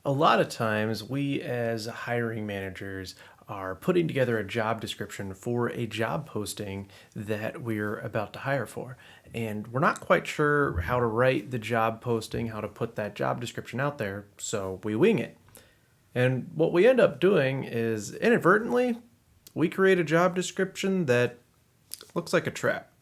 A lot of times, we as hiring managers are putting together a job description for a job posting that we're about to hire for. And we're not quite sure how to write the job posting, how to put that job description out there, so we wing it. And what we end up doing is inadvertently, we create a job description that looks like a trap.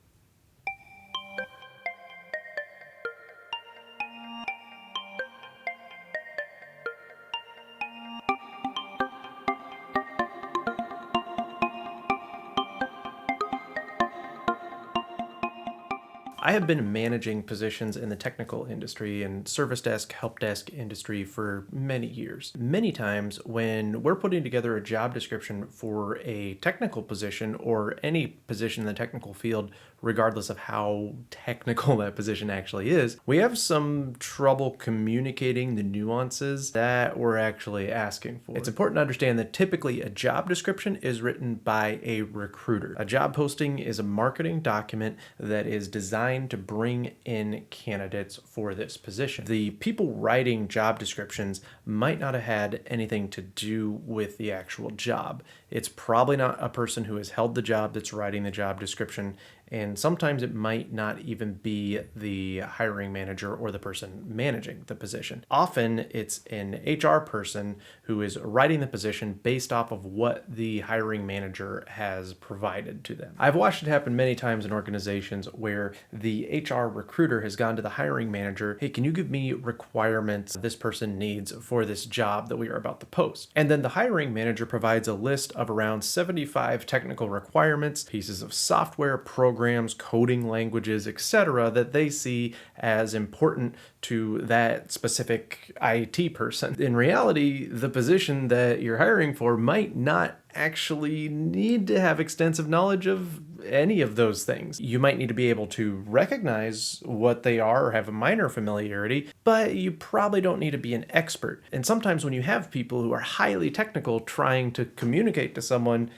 I have been managing positions in the technical industry and service desk, help desk industry for many years. Many times when we're putting together a job description for a technical position or any position in the technical field, regardless of how technical that position actually is, we have some trouble communicating the nuances that we're actually asking for. It's important to understand that typically a job description is written by a recruiter. A job posting is a marketing document that is designed to bring in candidates for this position. The people writing job descriptions might not have had anything to do with the actual job. It's probably not a person who has held the job that's writing the job description, and sometimes it might not even be the hiring manager or the person managing the position. Often it's an HR person who is writing the position based off of what the hiring manager has provided to them. I've watched it happen many times in organizations where the HR recruiter has gone to the hiring manager, hey, can you give me requirements this person needs for this job that we are about to post? And then the hiring manager provides a list of around 75 technical requirements, pieces of software, programs, coding languages, etc., that they see as important to that specific IT person. In reality, the position that you're hiring for might not actually need to have extensive knowledge of any of those things. You might need to be able to recognize what they are or have a minor familiarity, but you probably don't need to be an expert. And sometimes when you have people who are highly technical trying to communicate to someone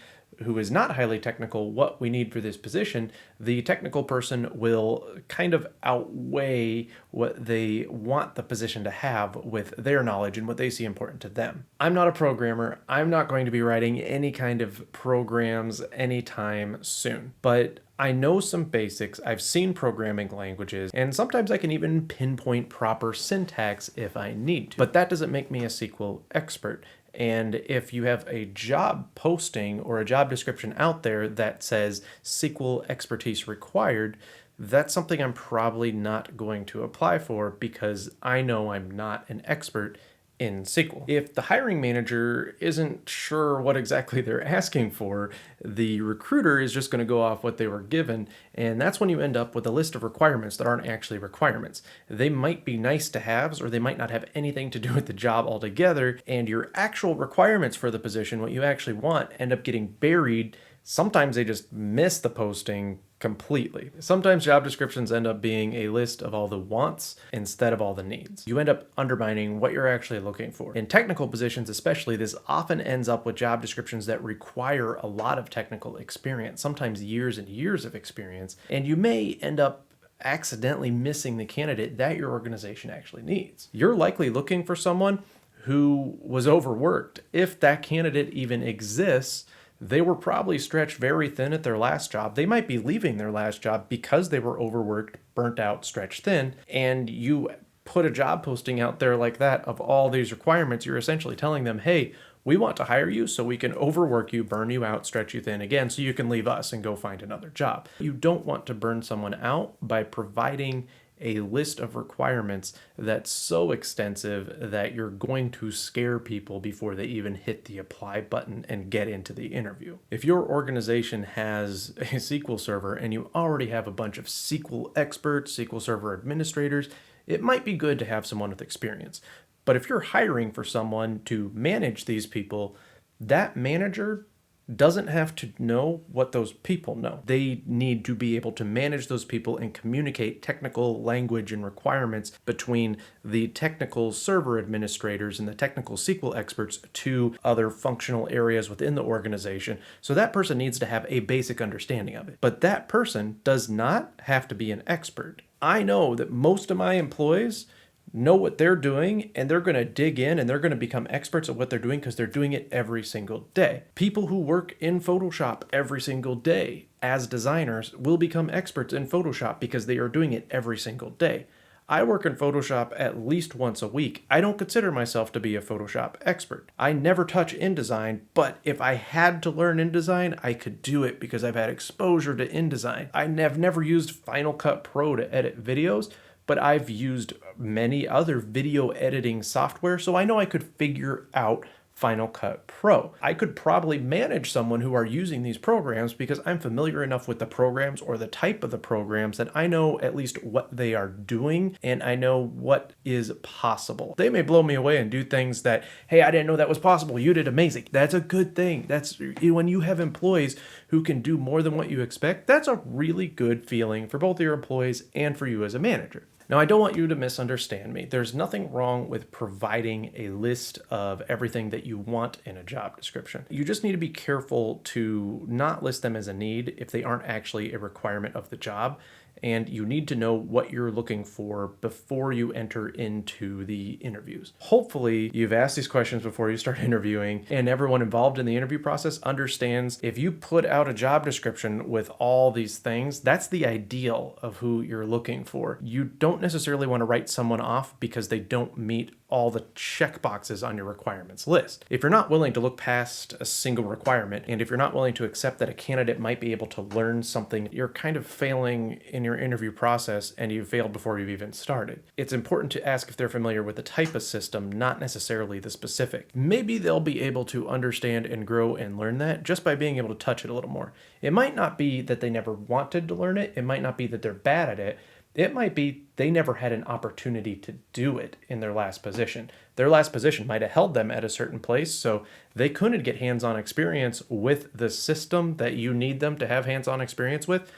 who is not highly technical what we need for this position, the technical person will kind of outweigh what they want the position to have with their knowledge and what they see important to them. I'm not a programmer. I'm not going to be writing any kind of programs anytime soon, but I know some basics. I've seen programming languages, and sometimes I can even pinpoint proper syntax if I need to. But that doesn't make me a SQL expert. And if you have a job posting or a job description out there that says SQL expertise required, that's something I'm probably not going to apply for because I know I'm not an expert in SQL. If the hiring manager isn't sure what exactly they're asking for, the recruiter is just going to go off what they were given, and that's when you end up with a list of requirements that aren't actually requirements. They might be nice to haves, or they might not have anything to do with the job altogether, and your actual requirements for the position, what you actually want, end up getting buried. Sometimes they just miss the posting completely. Sometimes job descriptions end up being a list of all the wants instead of all the needs. You end up undermining what you're actually looking for. In technical positions especially, this often ends up with job descriptions that require a lot of technical experience, sometimes years and years of experience, and you may end up accidentally missing the candidate that your organization actually needs. You're likely looking for someone who was overworked. If that candidate even exists, they were probably stretched very thin at their last job. They might be leaving their last job because they were overworked, burnt out, stretched thin, and you put a job posting out there like that of all these requirements, you're essentially telling them, hey, we want to hire you so we can overwork you, burn you out, stretch you thin again, so you can leave us and go find another job. You don't want to burn someone out by providing a list of requirements that's so extensive that you're going to scare people before they even hit the apply button and get into the interview. If your organization has a SQL server and you already have a bunch of SQL experts, SQL Server administrators, it might be good to have someone with experience. But if you're hiring for someone to manage these people, that manager doesn't have to know what those people know. They need to be able to manage those people and communicate technical language and requirements between the technical server administrators and the technical SQL experts to other functional areas within the organization. So that person needs to have a basic understanding of it. But that person does not have to be an expert. I know that most of my employees know what they're doing, and they're going to dig in and they're going to become experts at what they're doing because they're doing it every single day. People who work in Photoshop every single day as designers will become experts in Photoshop because they are doing it every single day. I work in Photoshop at least once a week. I don't consider myself to be a Photoshop expert. I never touch InDesign, but if I had to learn InDesign, I could do it because I've had exposure to InDesign. I have never used Final Cut Pro to edit videos, but I've used many other video editing software, so I know I could figure out Final Cut Pro. I could probably manage someone who are using these programs because I'm familiar enough with the programs or the type of the programs that I know at least what they are doing and I know what is possible. They may blow me away and do things that, hey, I didn't know that was possible. You did amazing. That's a good thing. That's when you have employees who can do more than what you expect, that's a really good feeling for both your employees and for you as a manager. Now, I don't want you to misunderstand me. There's nothing wrong with providing a list of everything that you want in a job description. You just need to be careful to not list them as a need if they aren't actually a requirement of the job. And you need to know what you're looking for before you enter into the interviews. Hopefully, you've asked these questions before you start interviewing, and everyone involved in the interview process understands if you put out a job description with all these things, that's the ideal of who you're looking for. You don't necessarily want to write someone off because they don't meet all the check boxes on your requirements list. If you're not willing to look past a single requirement, and if you're not willing to accept that a candidate might be able to learn something, you're kind of failing in your interview process and you've failed before you've even started. It's important to ask if they're familiar with the type of system, not necessarily the specific. Maybe they'll be able to understand and grow and learn that just by being able to touch it a little more. It might not be that they never wanted to learn it. It might not be that they're bad at it. It might be they never had an opportunity to do it in their last position. Their last position might have held them at a certain place, so they couldn't get hands-on experience with the system that you need them to have hands-on experience with,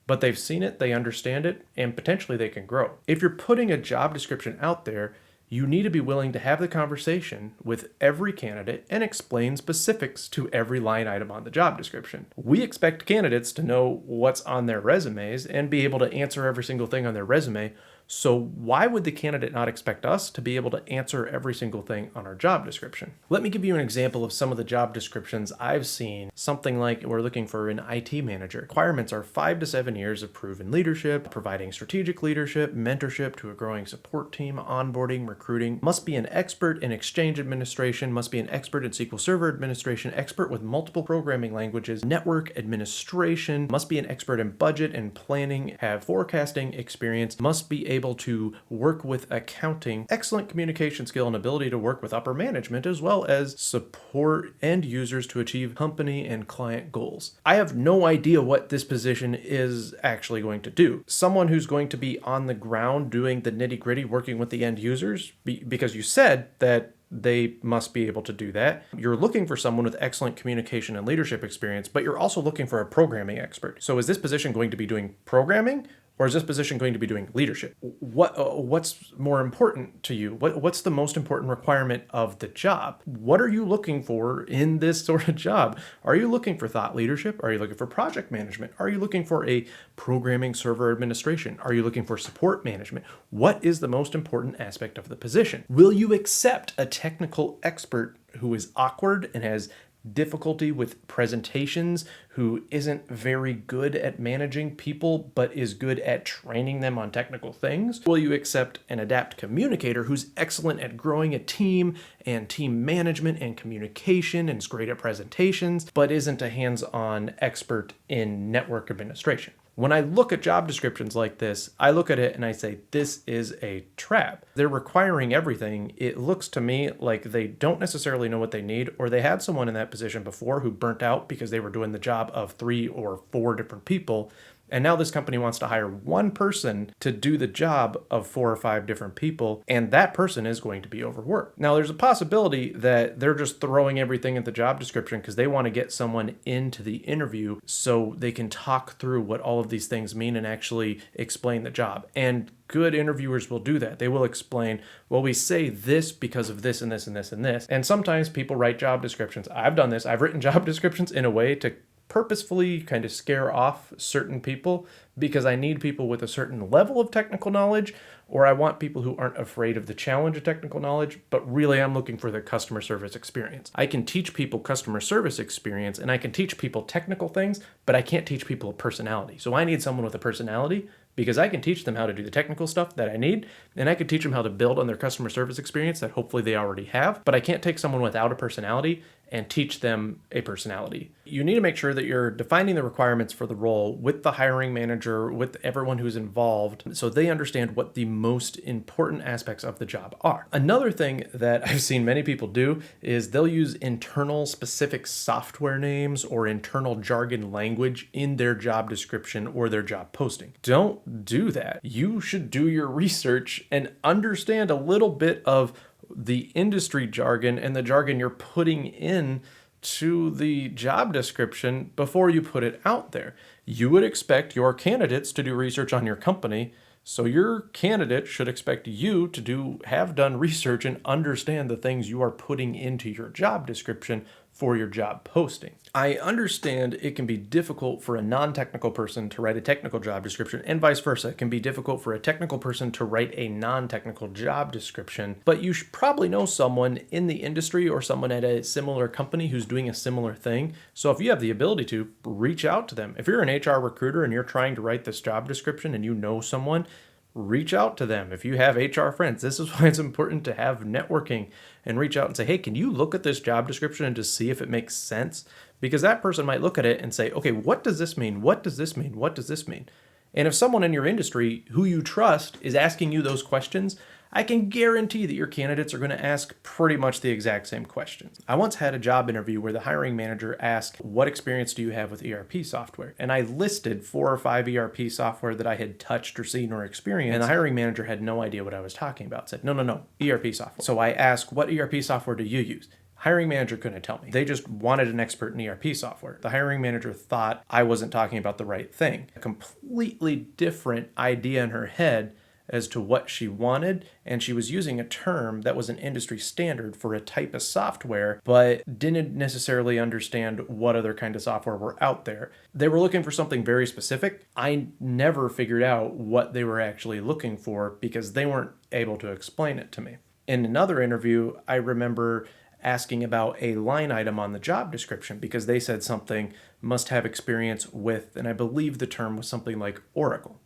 but they've seen it, they understand it, and potentially they can grow. If you're putting a job description out there, you need to be willing to have the conversation with every candidate and explain specifics to every line item on the job description. We expect candidates to know what's on their resumes and be able to answer every single thing on their resume. So why would the candidate not expect us to be able to answer every single thing on our job description? Let me give you an example of some of the job descriptions I've seen. Something like we're looking for an IT manager. Requirements are 5 to 7 years of proven leadership, providing strategic leadership, mentorship to a growing support team, onboarding, recruiting, must be an expert in Exchange administration, must be an expert in SQL Server administration, expert with multiple programming languages, network administration, must be an expert in budget and planning, have forecasting experience, must be able to work with accounting, excellent communication skill and ability to work with upper management, as well as support end users to achieve company and client goals. I have no idea what this position is actually going to do. Someone who's going to be on the ground doing the nitty-gritty, working with the end users, because you said that they must be able to do that. You're looking for someone with excellent communication and leadership experience, but you're also looking for a programming expert. So is this position going to be doing programming? Or is this position going to be doing leadership? What's more important to you? What's the most important requirement of the job? What are you looking for in this sort of job? Are you looking for thought leadership? Are you looking for project management? Are you looking for a programming server administration? Are you looking for support management? What is the most important aspect of the position? Will you accept a technical expert who is awkward and has difficulty with presentations, who isn't very good at managing people but is good at training them on technical things? Will you accept an adept communicator who's excellent at growing a team and team management and communication and is great at presentations but isn't a hands-on expert in network administration? When I look at job descriptions like this, I look at it and I say, this is a trap. They're requiring everything. It looks to me like they don't necessarily know what they need, or they had someone in that position before who burnt out because they were doing the job of 3 or 4 different people. And now this company wants to hire one person to do the job of 4 or 5 different people, and that person is going to be overworked. Now, there's a possibility that they're just throwing everything at the job description because they want to get someone into the interview so they can talk through what all of these things mean and actually explain the job. And good interviewers will do that. They will explain, well, we say this because of this and this and this and this. And sometimes people write job descriptions. I've done this. I've written job descriptions in a way to purposefully kind of scare off certain people because I need people with a certain level of technical knowledge, or I want people who aren't afraid of the challenge of technical knowledge, but really I'm looking for the customer service experience. I can teach people customer service experience and I can teach people technical things, but I can't teach people a personality. So I need someone with a personality because I can teach them how to do the technical stuff that I need, and I can teach them how to build on their customer service experience that hopefully they already have, but I can't take someone without a personality and teach them a personality. You need to make sure that you're defining the requirements for the role with the hiring manager, with everyone who's involved, so they understand what the most important aspects of the job are. Another thing that I've seen many people do is they'll use internal specific software names or internal jargon language in their job description or their job posting. Don't do that. You should do your research and understand a little bit of the industry jargon and the jargon you're putting in to the job description before you put it out there. You would expect your candidates to do research on your company, so your candidate should expect you to have done research and understand the things you are putting into your job description for your job posting. I understand it can be difficult for a non-technical person to write a technical job description, and vice versa. It can be difficult for a technical person to write a non-technical job description, but you should probably know someone in the industry or someone at a similar company who's doing a similar thing. So if you have the ability to, reach out to them. If you're an HR recruiter and you're trying to write this job description and you know someone, reach out to them. If you have HR friends, this is why it's important to have networking and reach out and say, hey, can you look at this job description and just see if it makes sense? Because that person might look at it and say, okay, what does this mean? What does this mean? What does this mean? And if someone in your industry who you trust is asking you those questions, I can guarantee that your candidates are going to ask pretty much the exact same questions. I once had a job interview where the hiring manager asked, what experience do you have with ERP software? And I listed 4 or 5 ERP software that I had touched or seen or experienced. And the hiring manager had no idea what I was talking about. Said, no, ERP software. So I asked, what ERP software do you use? Hiring manager couldn't tell me. They just wanted an expert in ERP software. The hiring manager thought I wasn't talking about the right thing. A completely different idea in her head as to what she wanted, and she was using a term that was an industry standard for a type of software, but didn't necessarily understand what other kind of software were out there. They were looking for something very specific. I never figured out what they were actually looking for because they weren't able to explain it to me. In another interview, I remember asking about a line item on the job description because they said something must have experience with, and I believe the term was something like Oracle.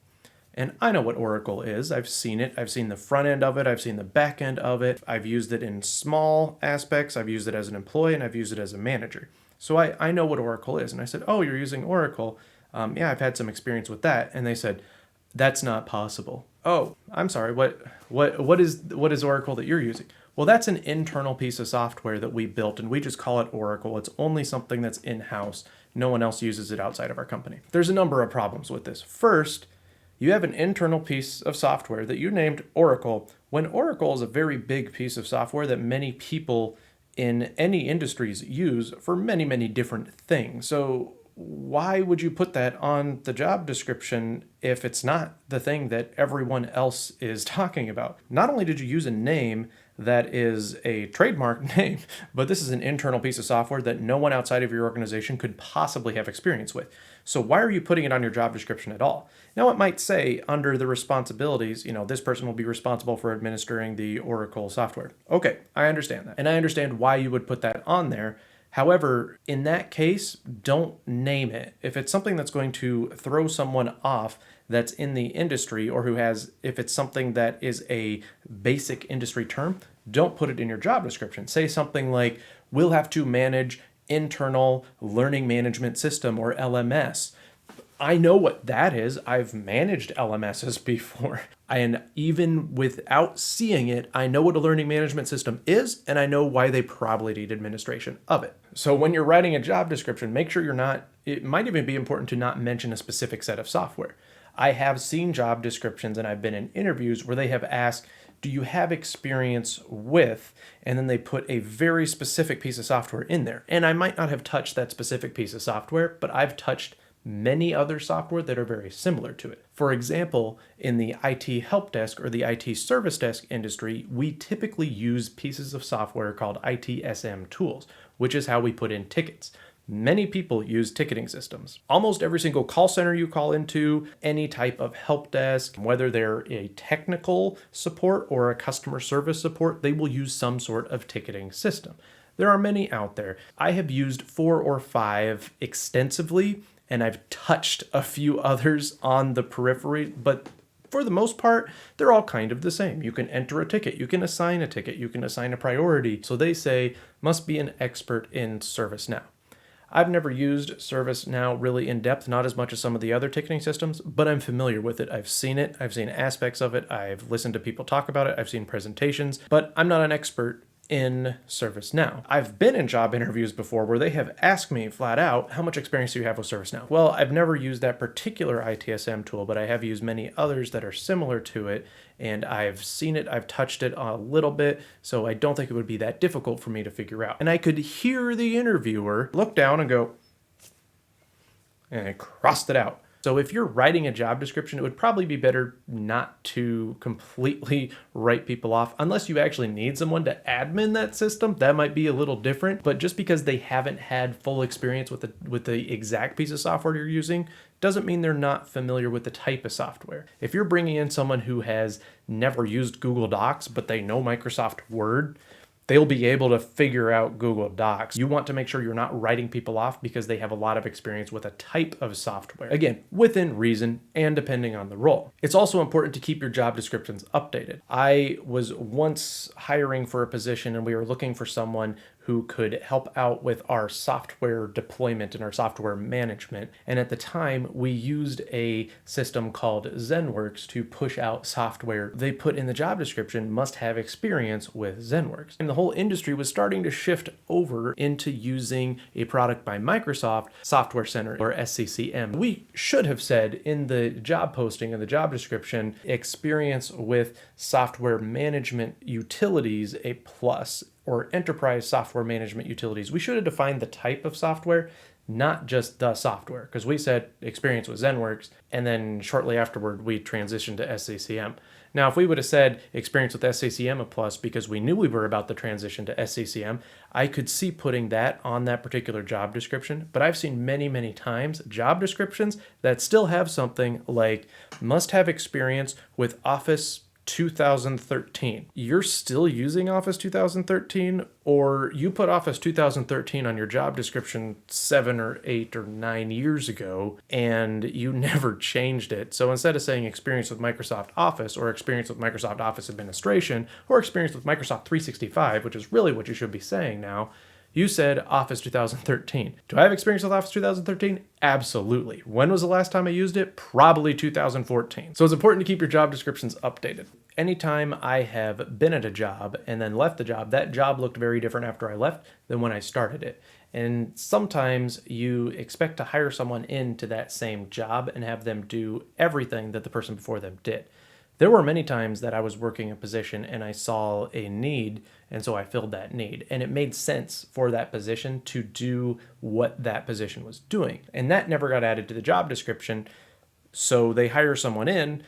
And I know what Oracle is. I've seen it. I've seen the front end of it. I've seen the back end of it. I've used it in small aspects. I've used it as an employee and I've used it as a manager. So I know what Oracle is. And I said, oh, you're using Oracle. Yeah, I've had some experience with that. And they said, that's not possible. Oh, I'm sorry. What is Oracle that you're using? Well, that's an internal piece of software that we built and we just call it Oracle. It's only something that's in-house. No one else uses it outside of our company. There's a number of problems with this. First, you have an internal piece of software that you named Oracle, when Oracle is a very big piece of software that many people in any industries use for many, many different things. So why would you put that on the job description if it's not the thing that everyone else is talking about? Not only did you use a name that is a trademark name, but this is an internal piece of software that no one outside of your organization could possibly have experience with. So why are you putting it on your job description at all? Now it might say under the responsibilities, this person will be responsible for administering the Oracle software. Okay, I understand that. And I understand why you would put that on there. However, in that case, don't name it. If it's something that's going to throw someone off that's in the industry or if it's something that is a basic industry term, don't put it in your job description. Say something like, we'll have to manage internal learning management system or LMS. I know what that is. I've managed LMSs before. And even without seeing it, I know what a learning management system is, and I know why they probably need administration of it. So when you're writing a job description, make sure it might even be important to not mention a specific set of software. I have seen job descriptions and I've been in interviews where they have asked, do you have experience with, and then they put a very specific piece of software in there. And I might not have touched that specific piece of software, but I've touched many other software that are very similar to it. For example, in the IT help desk or the IT service desk industry, we typically use pieces of software called ITSM tools, which is how we put in tickets. Many people use ticketing systems. Almost every single call center you call into, any type of help desk, whether they're a technical support or a customer service support, they will use some sort of ticketing system. There are many out there. I have used 4 or 5 extensively, and I've touched a few others on the periphery, but for the most part, they're all kind of the same. You can enter a ticket, you can assign a ticket, you can assign a priority. So they say, must be an expert in ServiceNow. I've never used ServiceNow really in depth, not as much as some of the other ticketing systems, but I'm familiar with it. I've seen it, I've seen aspects of it, I've listened to people talk about it, I've seen presentations, but I'm not an expert in ServiceNow. I've been in job interviews before where they have asked me flat out, how much experience do you have with ServiceNow? Well, I've never used that particular ITSM tool, but I have used many others that are similar to it, and I've seen it, I've touched it a little bit, so I don't think it would be that difficult for me to figure out. And I could hear the interviewer look down and go, and I crossed it out. So if you're writing a job description, it would probably be better not to completely write people off unless you actually need someone to admin that system. That might be a little different, but just because they haven't had full experience with the exact piece of software you're using doesn't mean they're not familiar with the type of software. If you're bringing in someone who has never used Google Docs, but they know Microsoft Word, they'll be able to figure out Google Docs. You want to make sure you're not writing people off because they have a lot of experience with a type of software. Again, within reason and depending on the role. It's also important to keep your job descriptions updated. I was once hiring for a position and we were looking for someone who could help out with our software deployment and our software management. And at the time, we used a system called ZenWorks to push out software. They put in the job description, must have experience with ZenWorks. And the whole industry was starting to shift over into using a product by Microsoft, Software Center or SCCM. We should have said in the job posting and the job description, experience with software management utilities, a plus, or enterprise software management utilities. We should have defined the type of software, not just the software, because we said experience with ZenWorks, and then shortly afterward, we transitioned to SCCM. Now, if we would have said experience with SCCM a plus because we knew we were about to transition to SCCM, I could see putting that on that particular job description, but I've seen many, many times job descriptions that still have something like must have experience with Office 2013. You're still using Office 2013, or you put Office 2013 on your job description 7 or 8 or 9 years ago and you never changed it. So instead of saying experience with Microsoft Office or experience with Microsoft Office Administration or experience with Microsoft 365, which is really what you should be saying now, you said Office 2013. Do I have experience with Office 2013? Absolutely. When was the last time I used it? Probably 2014. So it's important to keep your job descriptions updated. Anytime I have been at a job and then left the job, that job looked very different after I left than when I started it. And sometimes you expect to hire someone into that same job and have them do everything that the person before them did. There were many times that I was working a position and I saw a need, and so I filled that need. And it made sense for that position to do what that position was doing. And that never got added to the job description. So they hire someone in,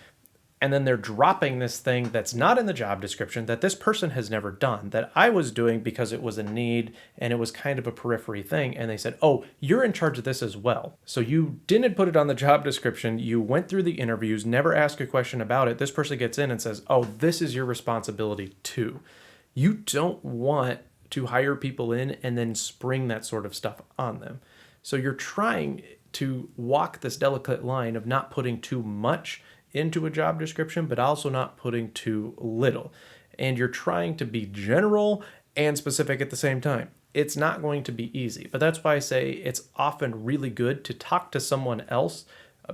and then they're dropping this thing that's not in the job description that this person has never done, that I was doing because it was a need and it was kind of a periphery thing. And they said, oh, you're in charge of this as well. So you didn't put it on the job description. You went through the interviews, never asked a question about it. This person gets in and says, oh, this is your responsibility too. You don't want to hire people in and then spring that sort of stuff on them. So you're trying to walk this delicate line of not putting too much into a job description, but also not putting too little. And you're trying to be general and specific at the same time. It's not going to be easy, but that's why I say it's often really good to talk to someone else,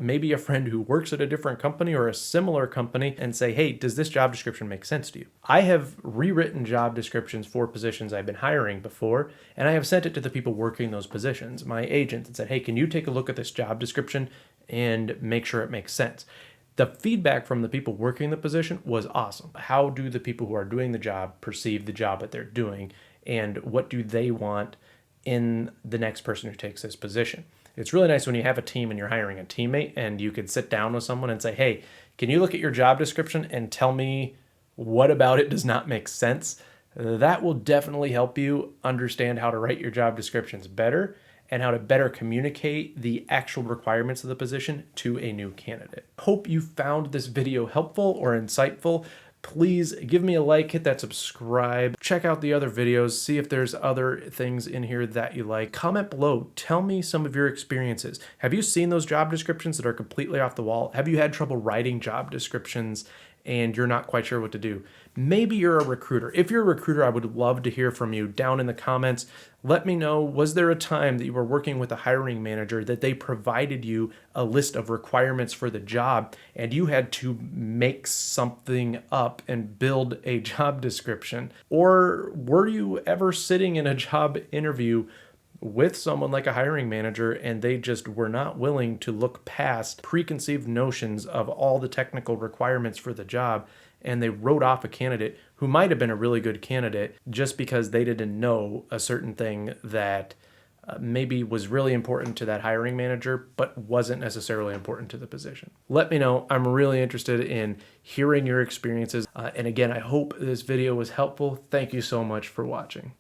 maybe a friend who works at a different company or a similar company, and say, hey, does this job description make sense to you? I have rewritten job descriptions for positions I've been hiring before, and I have sent it to the people working those positions, my agents, and said, hey, can you take a look at this job description and make sure it makes sense? The feedback from the people working the position was awesome. How do the people who are doing the job perceive the job that they're doing, and what do they want in the next person who takes this position? It's really nice when you have a team and you're hiring a teammate and you can sit down with someone and say, hey, can you look at your job description and tell me what about it does not make sense? That will definitely help you understand how to write your job descriptions better and how to better communicate the actual requirements of the position to a new candidate. Hope you found this video helpful or insightful. Please give me a like, hit that subscribe, check out the other videos, see if there's other things in here that you like. Comment below, tell me some of your experiences. Have you seen those job descriptions that are completely off the wall? Have you had trouble writing job descriptions and you're not quite sure what to do? Maybe you're a recruiter. If you're a recruiter, I would love to hear from you down in the comments. Let me know, was there a time that you were working with a hiring manager that they provided you a list of requirements for the job and you had to make something up and build a job description? Or were you ever sitting in a job interview with someone like a hiring manager and they just were not willing to look past preconceived notions of all the technical requirements for the job, and they wrote off a candidate who might have been a really good candidate just because they didn't know a certain thing that maybe was really important to that hiring manager, but wasn't necessarily important to the position? Let me know. I'm really interested in hearing your experiences. And again, I hope this video was helpful. Thank you so much for watching.